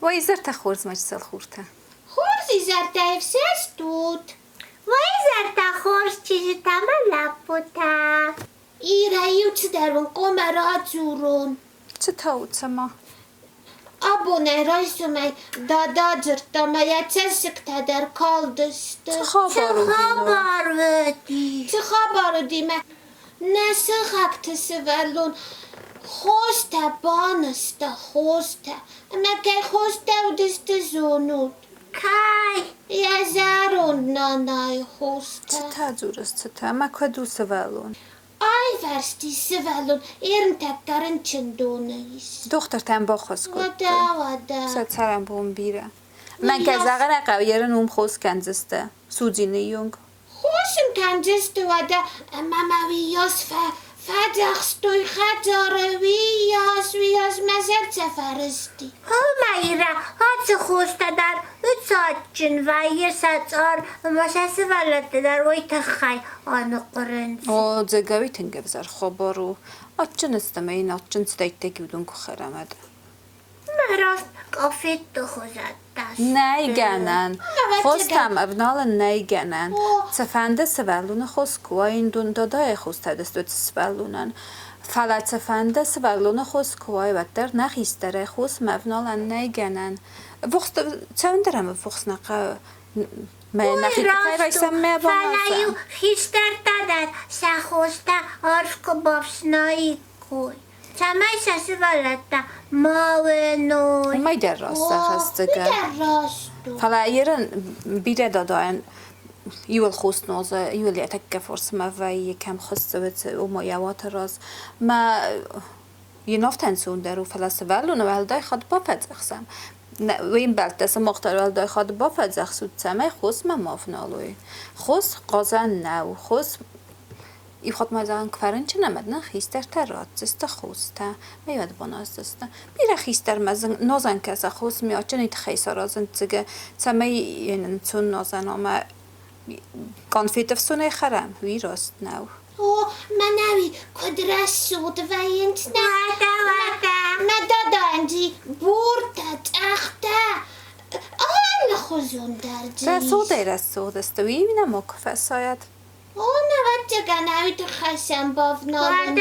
وای زرت خورز مجسل خورته خورزی زرته افسس دود وای زرته خورز چیزی تمه لپوته ایره یوچ درون قمرات زورون چه تاوت ما Abone rajzumai dadadzirtamai cessiktader kaldısты. چه خبر ودی Çı xabarı dime. Nəsi xaktısı velun. Xosta banısta xosta. Məkəy xosta udistı zonut. کای Yazarun nanay xosta. چه تجورست چه تا ما کدوس ولون Ay verstisi velun. Erin təklərin çindonayız. دختر تن با خوز کد Vada. سرم بوم بیره من که زغر قویرن اون خوز کنزسته سوزینه یونگ Xoşum kəncəstü vada. Mamavi yaz fədəxstüy xəcarı viyaz məzər çəfəristi. میره هات خوسته در ساچن و یه ساچار مشاسی ولده در وی تخی آن قرنز او زگاوی تنگه بزر خبارو آچن استمه این آچن ستایت گیودون که خرمده مراست قافت دو خوزد دست نیگنن خوستم ابنال نیگنن سفنده سوالون خوست کوای دون دادای خوسته دستوت سوالونن فلات سفنده سوالون خوست کوای و در نخیستره خوست مبنال نیگنن وقت چند درم وقت نقا نخیت خیلی رایسم فلایو خیستر دادر سخوسته عرف که بافسنایی کوی چمای ساسی ولده ماوه نوی ما در راست خستگه Rastdu. فلا ایران بیره داداین یول خوست نوزه یول یتک فرس ما و یکم خسته بت و مایوات راز ما یه نفتن سون درو فلا سوالون و دای خود بافت زخسم و این بلدس مختار دای خود بافت زخسود سمه خوست ما مافنالوی خوست قازن نو خوست ای خود مزان کفرن چه نمد نه خیستر ترات است خوسته میاد بناست است بیره خیستر مزن نازن کس خوست میاد چه نیت خیسار ازن تگه سمی این چون نازن آما کانفیت افسونه خرم وی راست نو Manavi kudrasud və yentnə. Mədada əndi burta təxtə. Allah xuzun dərci. رسود است وی مینه مکفه ساید Ona vətcəgənəvi təxəsən bavnalın.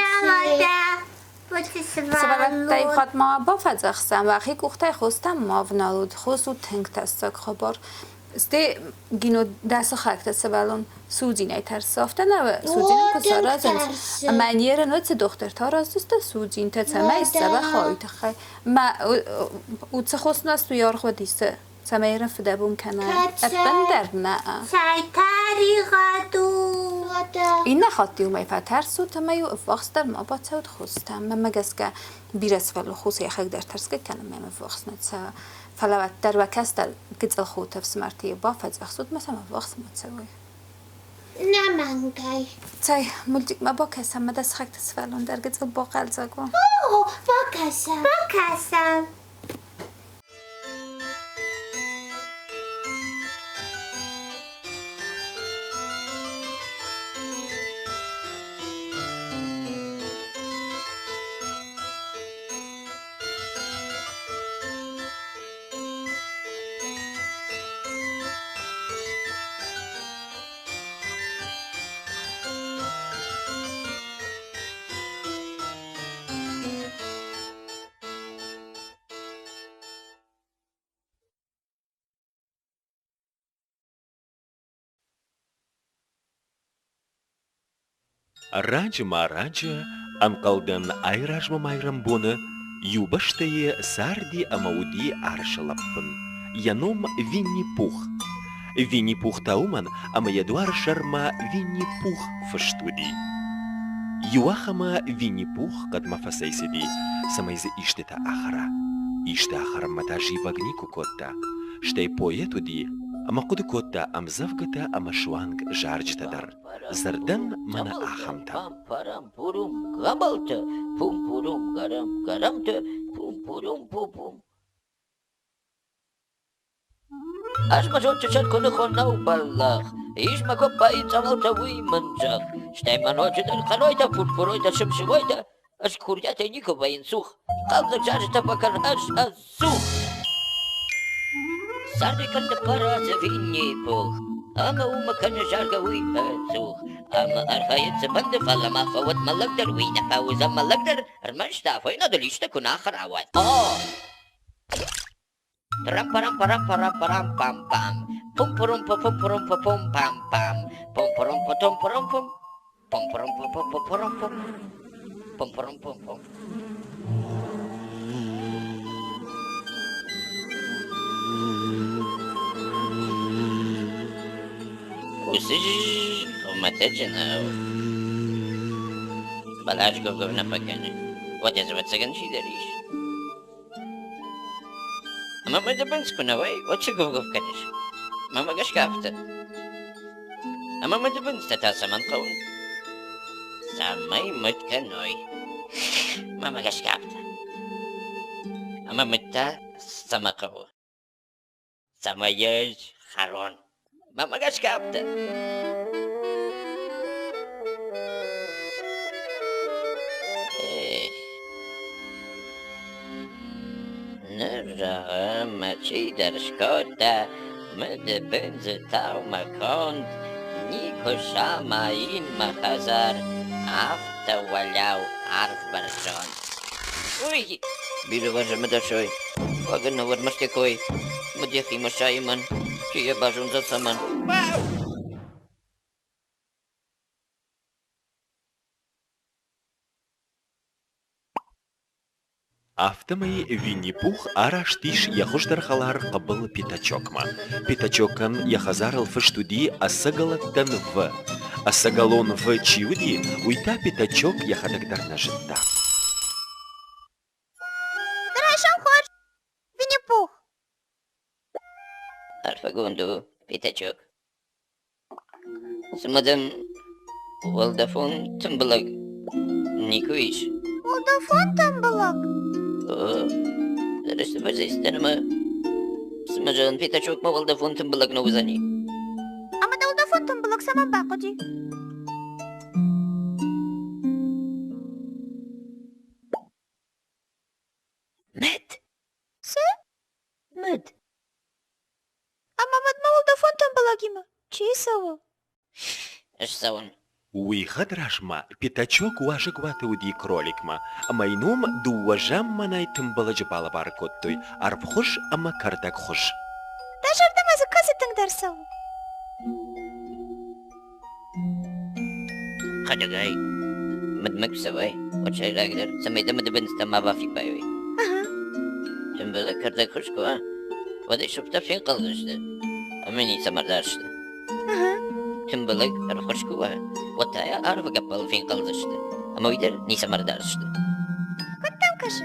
سوالت تای خود ما بافت زخسم و اخی گخته خوستم ماونالود خوستو تنگ تستک خبر استه گینو دست خاکت سوالون سوزینه تر سافته نه سوزینه کسا رازن منیر نوت دختر تا راز است سوزین تا تمه سبا خواهی تخی ما او چه خوست نست و یار خودیسته تمه ایرن فده بون کنه افن در نه سایتاری غدو این نخواهدی اومای فتر سو تمه یو افاقس در ما با تاود خوستم من مگس که بیرس ولو خوصی اخیق در ترس که کنم من افاقس نتسا فلوت در وکست در گزل خود تفس مرتی با فز اخسود مثلا افاقس متسوی Nə məngəy. تای ملجیک ما با کسم مدست خاک تسفلون در گزل با قلزا گون Bakəsən. کسم Раджма раджа, анқалдан айражма майрам боны, юбаштае сарди амауди аршалаппын. Яном Винни-Пух. Винни-Пух тауман, ама ядуар шарма Винни-Пух фаштуди. Юахама Винни-Пух кадма фасайсиди, самайзе иштета ахара. Иште ахара матажи вагнику котта. Штай поетуди, ама куды котта амзавгата ама шуанг жарджтадар. Зардан мана ахамта. Param purum gabaltı, pum purum garam garamtı, pum purum pum pum. Aşma çok çeşit konu konu ballah. İş makop bayi çamalta uymanacak. Steyman hocadan kanoyda purpuroyda şımşıvoyda. Aş kuryata niko bayin suh. Kaldı çarşıta bakan aş az suh. Sardi kan de paraze Winnie Pooh. Ama uma kan jarga wi pasuh. Ama arhayet seband falla ma fawat malagdar wi na pauza malagdar. Armash ta foi na de lista kun akhar awat. Oh. Param param param param param pam pam. Pum parum pum parum pum pam pam. Pum parum pum parum pum. Pum parum pum parum pum. Pum parum pum pum. Usij, matejna. Balaj govna pakane. What is what second she derish? Mama de benskuna way, what she gov kanish. Mama gashkafta. Mama de benstata saman qawn. Samay mutkanoi. Mama gashkafta. Mama mutta samaqaw. Samayaj haron. Mama gashkafta. Nara machi der Skoda med benze tau makond Niko shama in mahazar afta walau arf barjon. Ui, bilu vaja madashoy. Wagan na war maskekoy. Madyahi masayman. Chiya bajun zatsaman. Автомай Винни-Пух араштиш яхуштар халар қабыл питачокма. Питачокам яхазарал фаштуди асагалаттан в. Асагалон в чиуди уйта питачок яхадагдар нажитта. Хорошо, хочешь? Винни-Пух. Арфагунду, питачок. Смадам Волдафон Тамбалаг. Никуиш. Волдафон Тамбалаг? Зараз базистанма. Смажан питачок ма Волдафон Тамбалаг на узани. Ама да Волдафон Тамбалаг сама бакоди. Мед. Се? Мед. Ама мадма Волдафон Тамбалаг има. Чисаво. Аш саун. Уйхад рашма питачок уажик ватауди кроликма. Майнум дуажам манай тымбалajı балабар коттой. Арпхуш ама кардак хуш. Дажарда мазыкасы тыңдарсау. Хадагай. Мадмак савай. Очай рагдар. Самайда мадабинста мавафик байвай. Ага. Тымбала кардак хушку, а? Водай шупта фин қалғышты. Амени самардаршты. Ага. Тымбалак архушку, а? Ватая арва гапал фин қалғышты. Амойдар не самардаршты. Коттам кашы.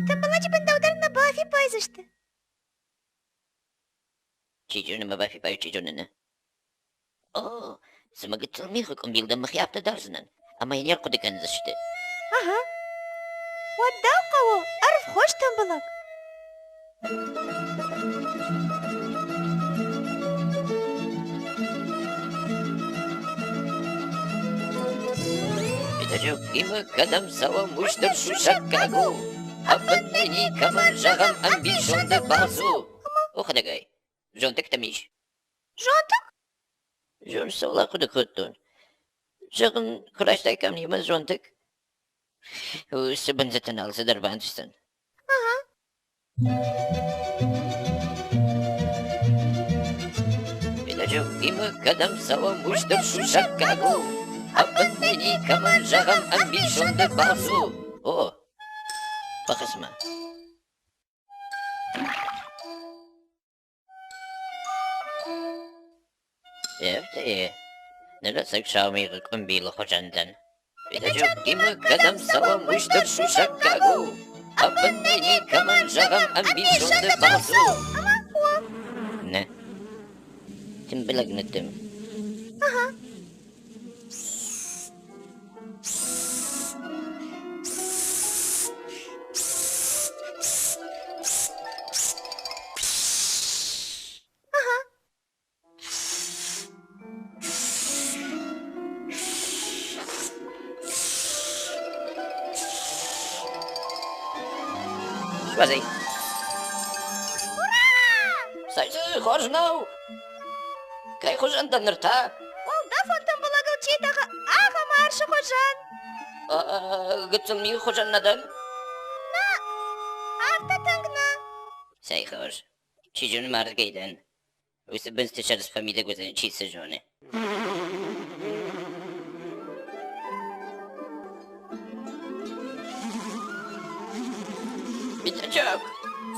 Тамбалачы бандаударына бафи пайзышты. Чижуны мавафи баю чижуныны. О, самагытыл михыком билда махяпта дарзынан. Амайнер кудыканзышты. Ага. Ваддау қауы, арф хош Тамбалаг. Питачок има кадам сава муштар шушаккагу. Апандени каман жагам амбишонда базу. О, хадагай. Жонтак тамиш. Жонтак? Жон савла куда куттун. Жагын кураштай камнийма жонтак. Сыбын затын алсы дарбандыстан. Питачок има кадам сава муштар шушаккагу. Апандени каман жагам амбишонда базу. О, пахасма. Евте, нарасак шаумига кумбила ходжандан. Питачок има кадам сава муштар шушаккагу. Апандени каман жагам амбишонда базу. Не. Тим билагнатым. Ура! Швазай. Sayısı hoş nau. Kay hoşan tanırta. Ол дафонтан булагыл чейдағы аға маршы қожан. Gıtsın mi hoşan nadan? Авто тыңгына. Say hoş. Çiçeğini mardı geyden. Oysa ben steşarız famide gözünü çiğse jone. Bitecek.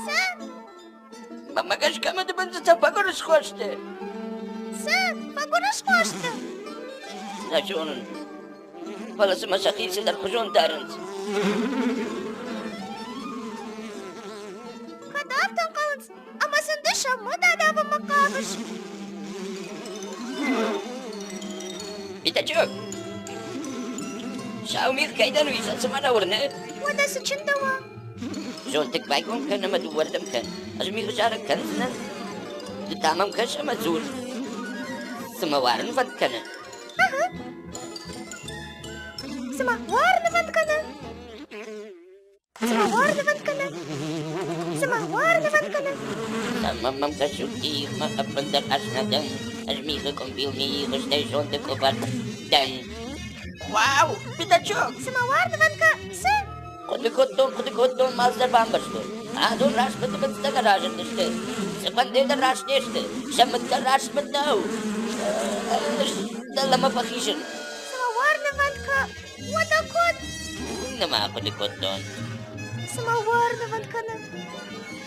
Sen, Mama kaçkamadı ben de tapa konuş hoştu. sen, фагураш қошты. Значит, onun. Balası masakiyseler hoşon darınız. Қада автан қалынс. Амасынды шамы да адабымы қабыш. Bitecek. Şaumir kaydan uysası bana urne. Одасы чындыма. Жонтик байгон kanıma duvardım kan. Azmi hıcarı kanısından. Tamam kaşama zor. Sımavarın vat kanı. Сама варны ватканы. Сама варны ватканы. Сама варны ватканы. Tamam kaşuk ihma apındar aşnadan. Azmi hıkım bilni hıştay жонтик kopardan. Wow, bitecek. Сама варны ватка. Sen. Kudu mazlar bambaştı. Adun raşmıdı bıtsta garajın düştü. Sıkandıydı raş neşti. Şamıtta raşmıdı. Dalama pakişin. Сама варны ватка. Ода кот. Nama kudu. Сама варны ватканы.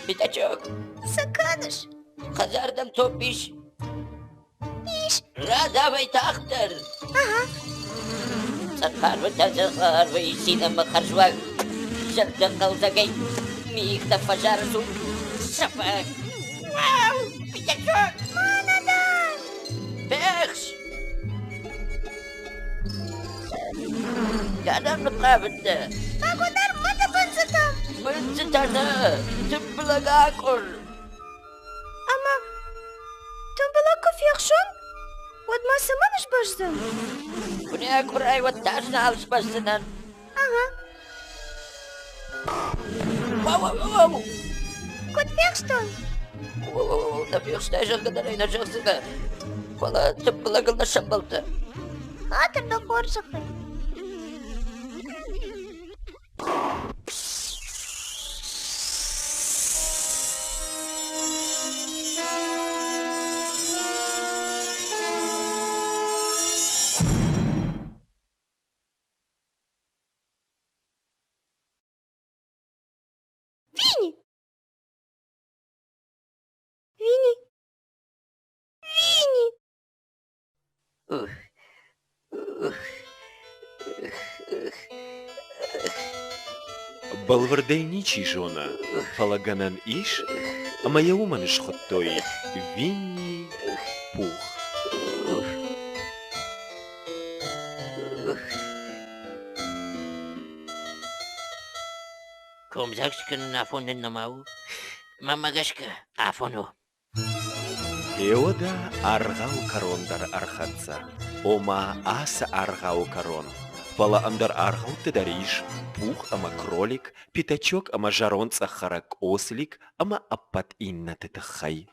Bitecek. Саканыш. Kazardım top iş. İş. Rada ve tahtır. Ага. Sakar ve tazakar ve sinema karşıvar. Şarttan kalsa gay. Miyik da fajar su. Şafak. Wow, bitecek. Манадан. Beş. Kadar mıkabitte. Фагудар мыды бынзытам. Bıncı tanı. Tıbbılaga kur. Ама тумбыла кофеқшон? Отмасы мыныш башзым. Bu ne kuray ve taşına alışmasından. Ага. Wow. Котфеқштон. Da bir stajyer kadar inacaksın da. Valla tıbbılagılda şambaldı. Атырда хоржықы. Винни! Винни! Винни! Балвардайничий жона, фалаганан иш, а моя уманыш хоттой, Винни Пух. Комзакшкин афонен намау. Мамагашка афону. Эода аргау корондар архатса, ома аса аргау корон. Фала андар аргау тедариш, пух ама кролик, пятачок ама жаронца харак ослик, ама аппат инна тетахай.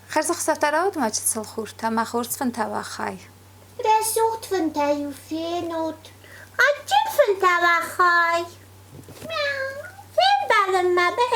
Херзах сафтараут мачсал хурта, ма хурцфан тавахай. Resort van jou feenot. Atjin van tawachai. Fin balen mabbe.